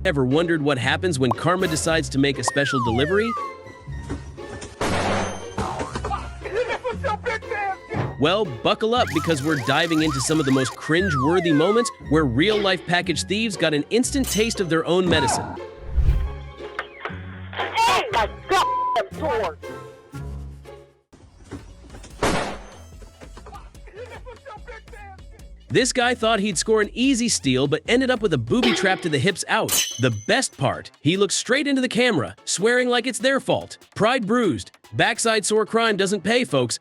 Ever wondered what happens when karma decides to make a special delivery? Well, buckle up because we're diving into some of the most cringe-worthy moments where real-life package thieves got an instant taste of their own medicine. Oh my God, porch! This guy thought he'd score an easy steal, but ended up with a booby trap to the hips. Ouch. The best part, he looks straight into the camera, swearing like it's their fault. Pride bruised. Backside sore crime doesn't pay, folks.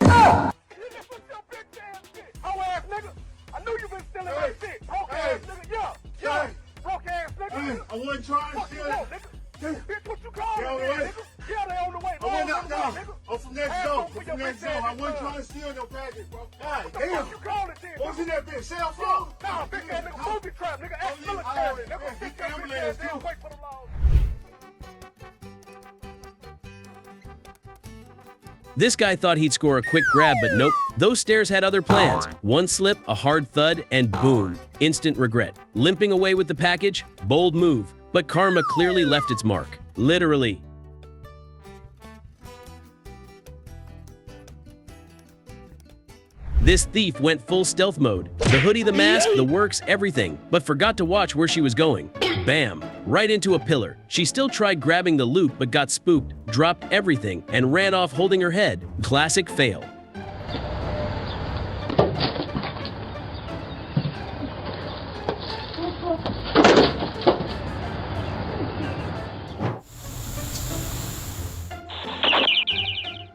Oh! Hoe-ass nigga! I knew you been stealing my shit! Broke-ass nigga, yeah! Broke-ass nigga! I wasn't trying to steal it. Bitch, what you call it, nigga? Yeah, they on the way. I'm from next door. I wasn't trying to steal no package, bro. God What the damn. fuck you call it then? What's in that bitch? Cell phone? Nah, bitch ass nigga, booby trap, nigga, ex-military. Nigga, bitch your bitch ass down, wait for the law. This guy thought he'd score a quick grab, but nope. Those stairs had other plans. One slip, a hard thud, and boom. Instant regret. Limping away with the package? Bold move. But karma clearly left its mark. Literally. This thief went full stealth mode. The hoodie, the mask, the works, everything. But forgot to watch where she was going. Bam! Right into a pillar. She still tried grabbing the loot but got spooked, dropped everything, and ran off holding her head. Classic fail.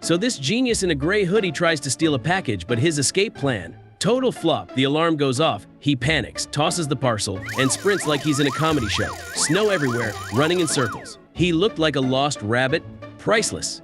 So this genius in a gray hoodie tries to steal a package, but his escape plan, total flop. The alarm goes off, he panics, tosses the parcel, and sprints like he's in a comedy show. Snow everywhere, running in circles. He looked like a lost rabbit. Priceless.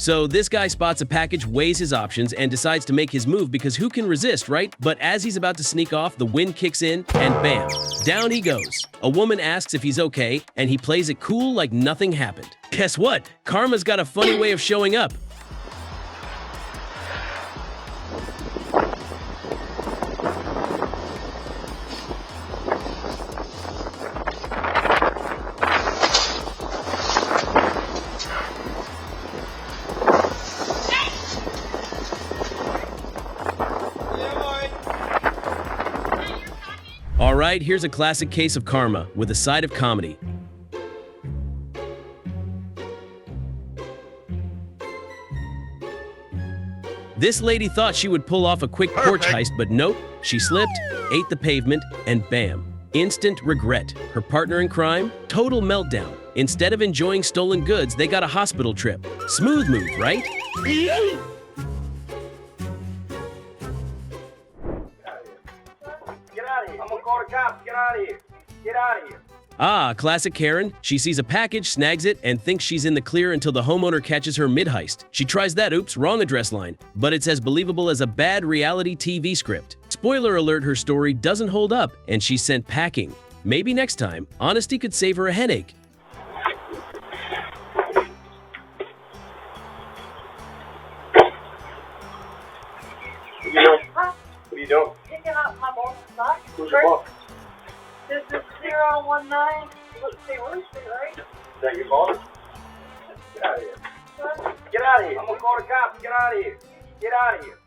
So this guy spots a package, weighs his options, and decides to make his move because who can resist, right? But as he's about to sneak off, the wind kicks in, and bam, down he goes. A woman asks if he's okay, and he plays it cool like nothing happened. Guess what? Karma's got a funny way of showing up. Alright, here's a classic case of karma with a side of comedy. This lady thought she would pull off a quick porch heist, but nope, she slipped, ate the pavement, and bam. Instant regret. Her partner in crime? Total meltdown. Instead of enjoying stolen goods, they got a hospital trip. Smooth move, right? I'm gonna call the cops. Get out of here. Get out of here. Ah, classic Karen. She sees a package, snags it, and thinks she's in the clear until the homeowner catches her mid-heist. She tries that, oops, wrong address line. But it's as believable as a bad reality TV script. Spoiler alert, her story doesn't hold up, and she's sent packing. Maybe next time, honesty could save her a headache. What are you doing? Picking up my mom's sock. Who's your mom? This is 019. Let's see, where's she, right? Is that your mom? Get out of here. What? Get out of here. I'm gonna call the cops. Get out of here. Get out of here.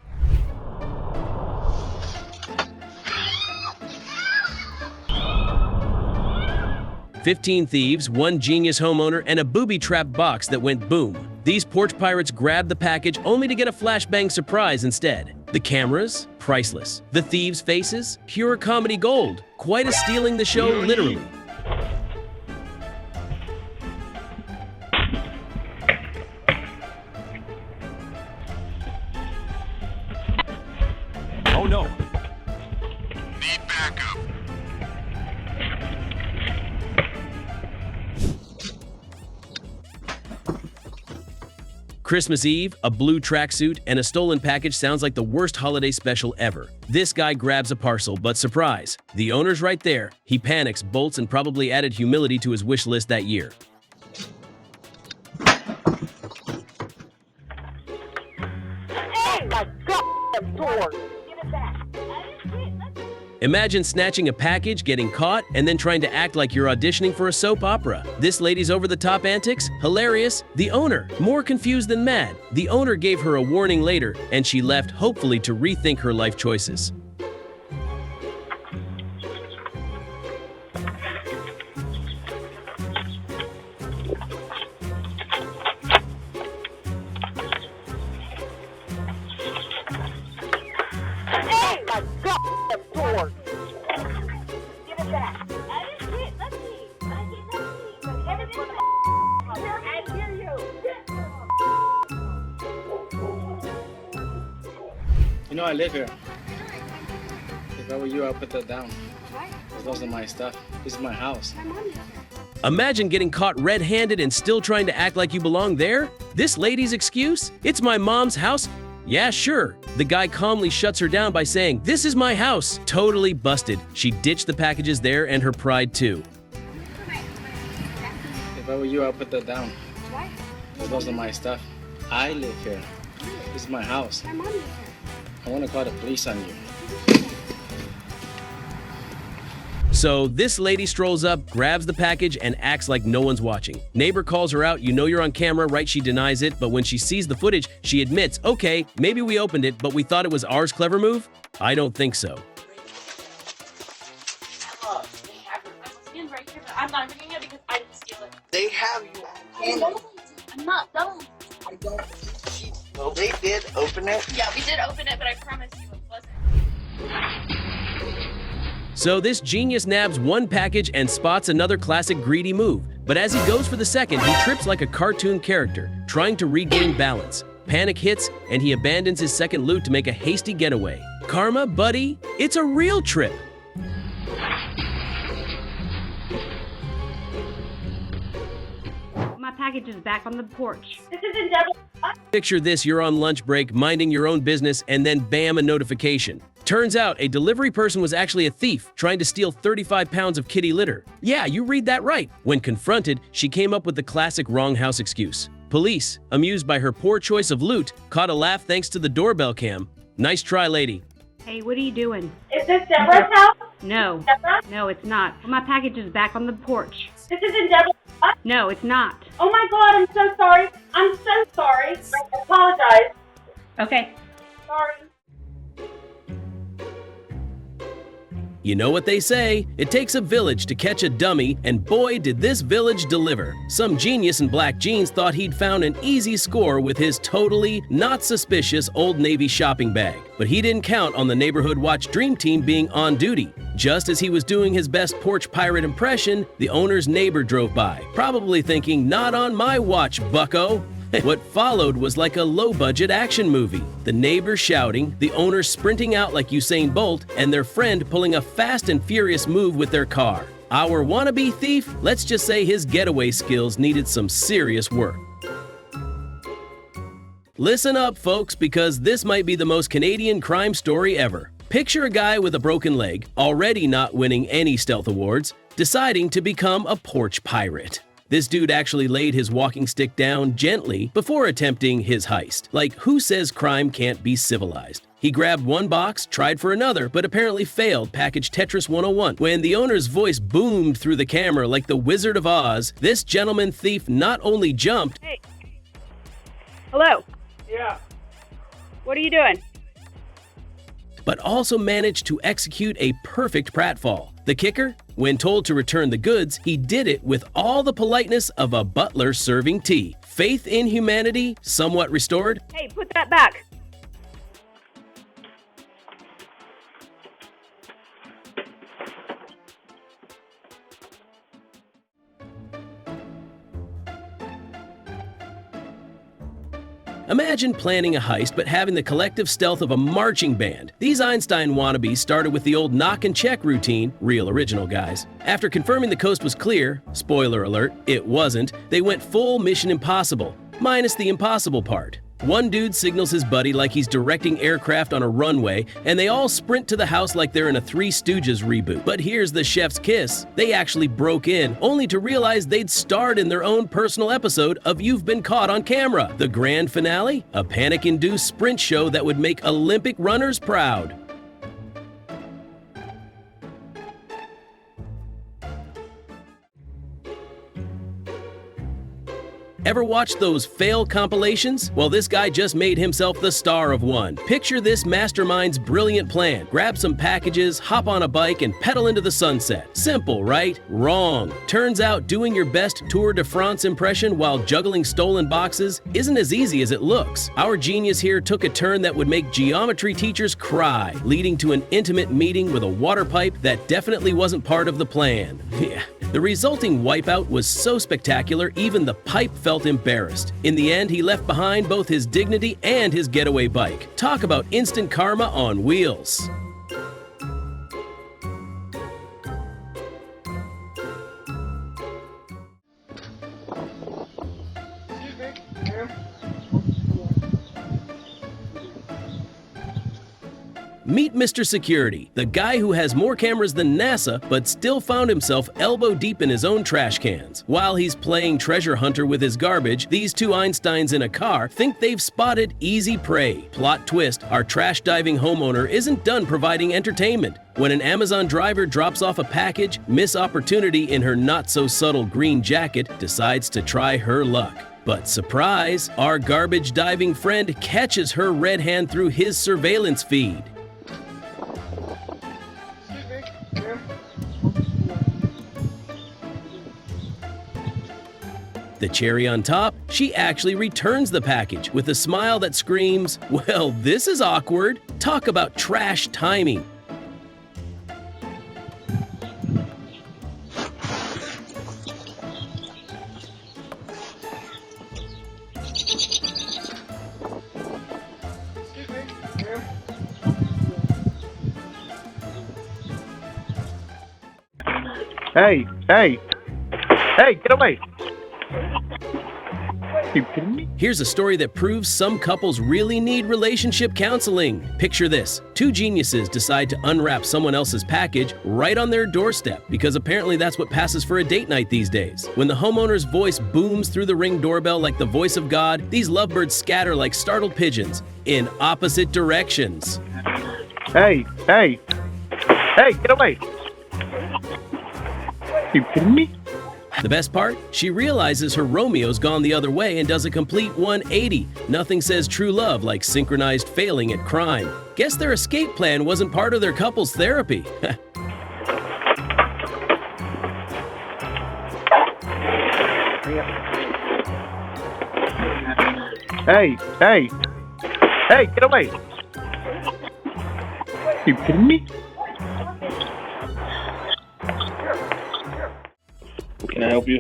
"15 thieves, one genius homeowner, and a booby trap box that went boom." These porch pirates grabbed the package only to get a flashbang surprise instead. The cameras? Priceless. The thieves' faces? Pure comedy gold. Quite a stealing the show, literally. Oh no. Need backup. Christmas Eve, a blue tracksuit, and a stolen package sounds like the worst holiday special ever. This guy grabs a parcel, but surprise, the owner's right there. He panics, bolts, and probably added humility to his wish list that year. Hey, my goddamn door! Give it back. Imagine snatching a package, getting caught, and then trying to act like you're auditioning for a soap opera. This lady's over-the-top antics? Hilarious. The owner, more confused than mad. The owner gave her a warning later, and she left, hopefully to rethink her life choices. Hey, my goddamn door! Give it back. I didn't get nothing. I get nothing. Everything I hear you. You know I live here. If I were you, I'd put that down. Because those are my stuff. This is my house. Imagine getting caught red-handed and still trying to act like you belong there? This lady's excuse? It's my mom's house? Yeah, sure. The guy calmly shuts her down by saying, "This is my house." Totally busted. She ditched the packages there and her pride too. If I were you, I'd put that down. Because those are my stuff. I live here. This is my house. I want to call the police on you. So this lady strolls up, grabs the package, and acts like no one's watching. Neighbor calls her out, "You know you're on camera," right? She denies it, but when she sees the footage, she admits, "Okay, maybe we opened it, but we thought it was ours." Clever move? I don't think so. I'm not bringing it because I didn't steal it. They have you in. I'm not done. I don't. Well, they did open it. Yeah, we did open it, but I promise you it wasn't. So this genius nabs one package and spots another classic greedy move. But as he goes for the second, he trips like a cartoon character, trying to regain balance. Panic hits, and he abandons his second loot to make a hasty getaway. Karma, buddy? It's a real trip. My package is back on the porch. This isn't double. Picture this, you're on lunch break, minding your own business, and then bam, a notification. Turns out a delivery person was actually a thief trying to steal 35 pounds of kitty litter. Yeah, you read that right. When confronted, she came up with the classic wrong house excuse. Police, amused by her poor choice of loot, caught a laugh thanks to the doorbell cam. Nice try, lady. Hey, what are you doing? Is this Deborah's house? No. Deborah? No, it's not. My package is back on the porch. This isn't Deborah's house? No, it's not. Oh my god, I'm so sorry. I'm so sorry. I apologize. Okay. Sorry. You know what they say, it takes a village to catch a dummy, and boy did this village deliver. Some genius in black jeans thought he'd found an easy score with his totally not suspicious Old Navy shopping bag. But he didn't count on the Neighborhood Watch Dream Team being on duty. Just as he was doing his best porch pirate impression, the owner's neighbor drove by, probably thinking, "Not on my watch, bucko." What followed was like a low-budget action movie. The neighbor shouting, the owner sprinting out like Usain Bolt, and their friend pulling a fast and furious move with their car. Our wannabe thief, let's just say his getaway skills needed some serious work. Listen up, folks, because this might be the most Canadian crime story ever. Picture a guy with a broken leg, already not winning any stealth awards, deciding to become a porch pirate. This dude actually laid his walking stick down gently before attempting his heist. Like, who says crime can't be civilized? He grabbed one box, tried for another, but apparently failed package Tetris 101. When the owner's voice boomed through the camera like the Wizard of Oz, this gentleman thief not only jumped, Hey. Hello. Yeah. What are you doing? but also managed to execute a perfect pratfall. The kicker? When told to return the goods, he did it with all the politeness of a butler serving tea. Faith in humanity somewhat restored. Hey, put that back. Imagine planning a heist but having the collective stealth of a marching band. These Einstein wannabes started with the old knock and check routine, real original guys. After confirming the coast was clear, spoiler alert, it wasn't, they went full Mission Impossible. minus the impossible part. One dude signals his buddy like he's directing aircraft on a runway, and they all sprint to the house like they're in a Three Stooges reboot. But here's the chef's kiss. They actually broke in, only to realize they'd starred in their own personal episode of You've Been Caught on Camera. The grand finale? A panic-induced sprint show that would make Olympic runners proud. Ever watched those fail compilations? Well, this guy just made himself the star of one. Picture this mastermind's brilliant plan. Grab some packages, hop on a bike, and pedal into the sunset. Simple, right? Wrong. Turns out doing your best Tour de France impression while juggling stolen boxes isn't as easy as it looks. Our genius here took a turn that would make geometry teachers cry, leading to an intimate meeting with a water pipe that definitely wasn't part of the plan. Yeah. The resulting wipeout was so spectacular, even the pipe felt embarrassed. In the end, he left behind both his dignity and his getaway bike. Talk about instant karma on wheels. Meet Mr. Security, the guy who has more cameras than NASA, but still found himself elbow deep in his own trash cans. While he's playing treasure hunter with his garbage, these two Einsteins in a car think they've spotted easy prey. Plot twist, our trash diving homeowner isn't done providing entertainment. When an Amazon driver drops off a package, Miss Opportunity in her not-so-subtle green jacket decides to try her luck. But surprise, our garbage diving friend catches her red hand through his surveillance feed. The cherry on top, she actually returns the package with a smile that screams, "Well, this is awkward." Talk about trash timing. Hey, get away! Are you kidding me? Here's a story that proves some couples really need relationship counseling. Picture this. Two geniuses decide to unwrap someone else's package right on their doorstep, because apparently that's what passes for a date night these days. When the homeowner's voice booms through the Ring doorbell like the voice of God, these lovebirds scatter like startled pigeons in opposite directions. Hey, get away! Are you kidding me? The best part? She realizes her Romeo's gone the other way and does a complete 180. Nothing says true love like synchronized failing at crime. Guess their escape plan wasn't part of their couple's therapy. Hey, get away! Are you kidding me? Can I help you?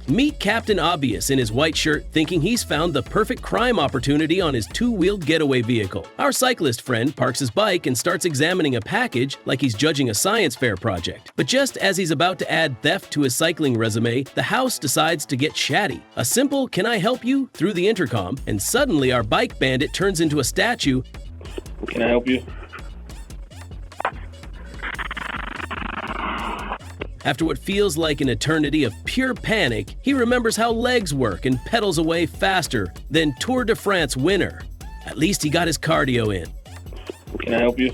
Meet Captain Obvious in his white shirt, thinking he's found the perfect crime opportunity on his two-wheeled getaway vehicle. Our cyclist friend parks his bike and starts examining a package like he's judging a science fair project. But just as he's about to add theft to his cycling resume, the house decides to get chatty. A simple "Can I help you?" through the intercom, and suddenly our bike bandit turns into a statue. Can I help you? After what feels like an eternity of pure panic, he remembers how legs work and pedals away faster than Tour de France winner. At least he got his cardio in. Can I help you?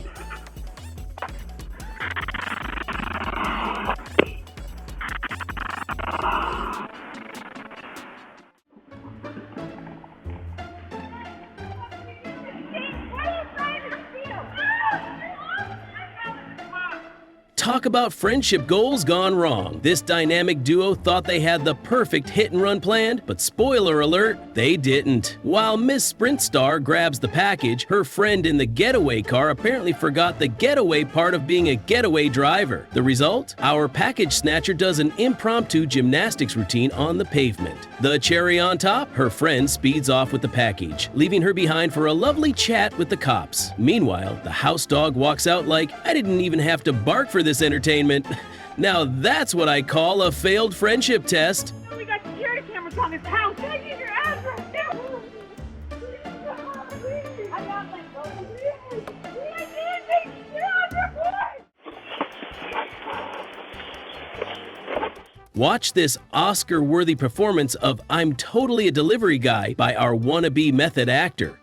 Talk about friendship goals gone wrong. This dynamic duo thought they had the perfect hit-and-run planned, but spoiler alert, they didn't. While Miss Sprint Star grabs the package, her friend in the getaway car apparently forgot the getaway part of being a getaway driver. The result? Our package snatcher does an impromptu gymnastics routine on the pavement. The cherry on top? Her friend speeds off with the package, leaving her behind for a lovely chat with the cops. Meanwhile, the house dog walks out like, "I didn't even have to bark for this entertainment." Now that's what I call a failed friendship test. We got security cameras on this house. Can I get your address? I got my phone. I can't make your address. Watch this Oscar-worthy performance of I'm Totally a Delivery Guy by our wannabe method actor.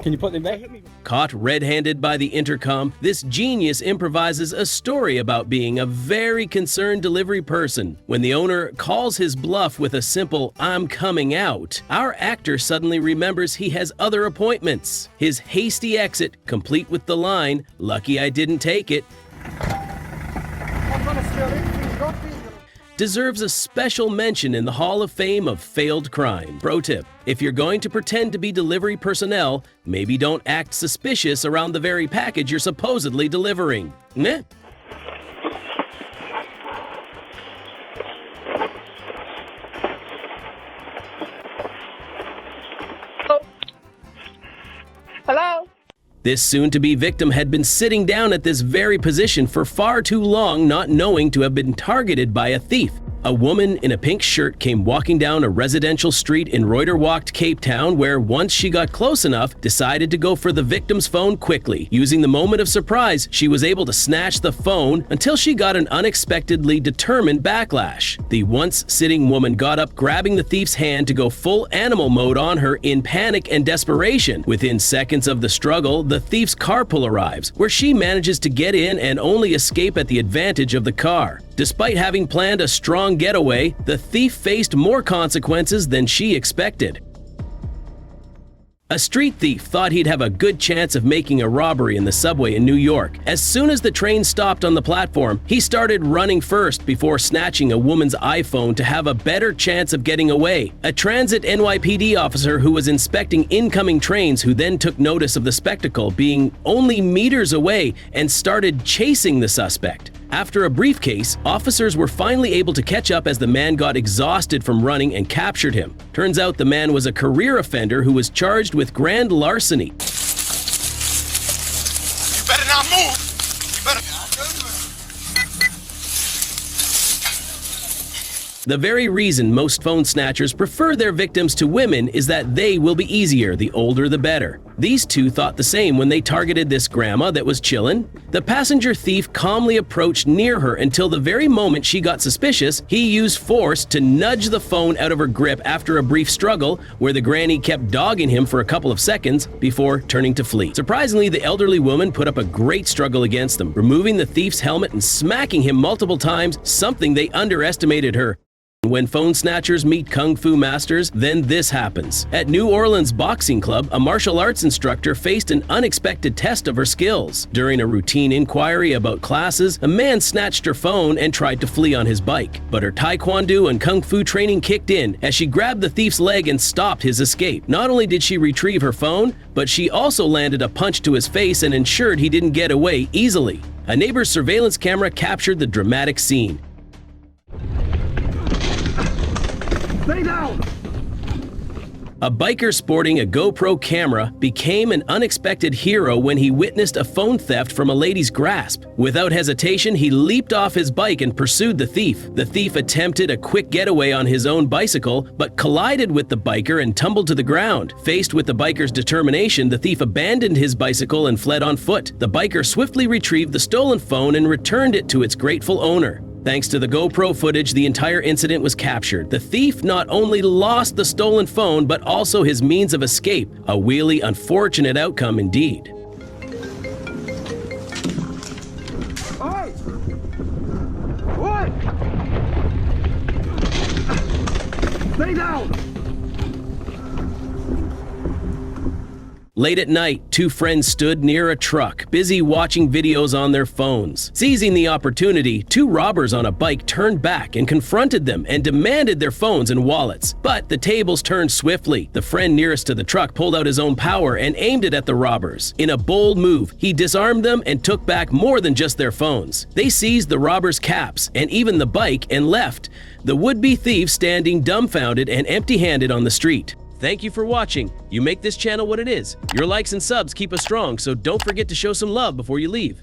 Can you put them back? Caught red-handed by the intercom, this genius improvises a story about being a very concerned delivery person. When the owner calls his bluff with a simple "I'm coming out," our actor suddenly remembers he has other appointments. His hasty exit, complete with the line, "Lucky I didn't take it," deserves a special mention in the Hall of Fame of failed crime. Pro tip: if you're going to pretend to be delivery personnel, maybe don't act suspicious around the very package you're supposedly delivering. Meh. Hello? This soon-to-be victim had been sitting down at this very position for far too long, not knowing to have been targeted by a thief. A woman in a pink shirt came walking down a residential street in Reuterwacht, Cape Town, where once she got close enough, decided to go for the victim's phone quickly. Using the moment of surprise, she was able to snatch the phone until she got an unexpectedly determined backlash. The once sitting woman got up, grabbing the thief's hand to go full animal mode on her in panic and desperation. Within seconds of the struggle, the thief's carpool arrives, where she manages to get in and only escape at the advantage of the car. Despite having planned a strong getaway, the thief faced more consequences than she expected. A street thief thought he'd have a good chance of making a robbery in the subway in New York. As soon as the train stopped on the platform, he started running first before snatching a woman's iPhone to have a better chance of getting away. A transit NYPD officer who was inspecting incoming trains who then took notice of the spectacle being only meters away and started chasing the suspect. After a brief case, officers were finally able to catch up as the man got exhausted from running and captured him. Turns out the man was a career offender who was charged with grand larceny. You better not move. You better. The very reason most phone snatchers prefer their victims to women is that they will be easier, the older the better. These two thought the same when they targeted this grandma that was chillin'. The passenger thief calmly approached near her until the very moment she got suspicious, he used force to nudge the phone out of her grip after a brief struggle where the granny kept dogging him for a couple of seconds before turning to flee. Surprisingly, the elderly woman put up a great struggle against them, removing the thief's helmet and smacking him multiple times, something they underestimated her. When phone snatchers meet kung fu masters, then this happens. At New Orleans Boxing Club, a martial arts instructor faced an unexpected test of her skills. During a routine inquiry about classes, a man snatched her phone and tried to flee on his bike. But her taekwondo and kung fu training kicked in as she grabbed the thief's leg and stopped his escape. Not only did she retrieve her phone, but she also landed a punch to his face and ensured he didn't get away easily. A neighbor's surveillance camera captured the dramatic scene. Stay down! A biker sporting a GoPro camera became an unexpected hero when he witnessed a phone theft from a lady's grasp. Without hesitation, he leaped off his bike and pursued the thief. The thief attempted a quick getaway on his own bicycle, but collided with the biker and tumbled to the ground. Faced with the biker's determination, the thief abandoned his bicycle and fled on foot. The biker swiftly retrieved the stolen phone and returned it to its grateful owner. Thanks to the GoPro footage, the entire incident was captured. The thief not only lost the stolen phone, but also his means of escape. A really unfortunate outcome indeed. Hey! What? Stay down! Late at night, two friends stood near a truck, busy watching videos on their phones. Seizing the opportunity, two robbers on a bike turned back and confronted them and demanded their phones and wallets. But the tables turned swiftly. The friend nearest to the truck pulled out his own power and aimed it at the robbers. In a bold move, he disarmed them and took back more than just their phones. They seized the robbers' caps and even the bike and left, the would-be thief standing dumbfounded and empty-handed on the street. Thank you for watching. You make this channel what it is. Your likes and subs keep us strong, so don't forget to show some love before you leave.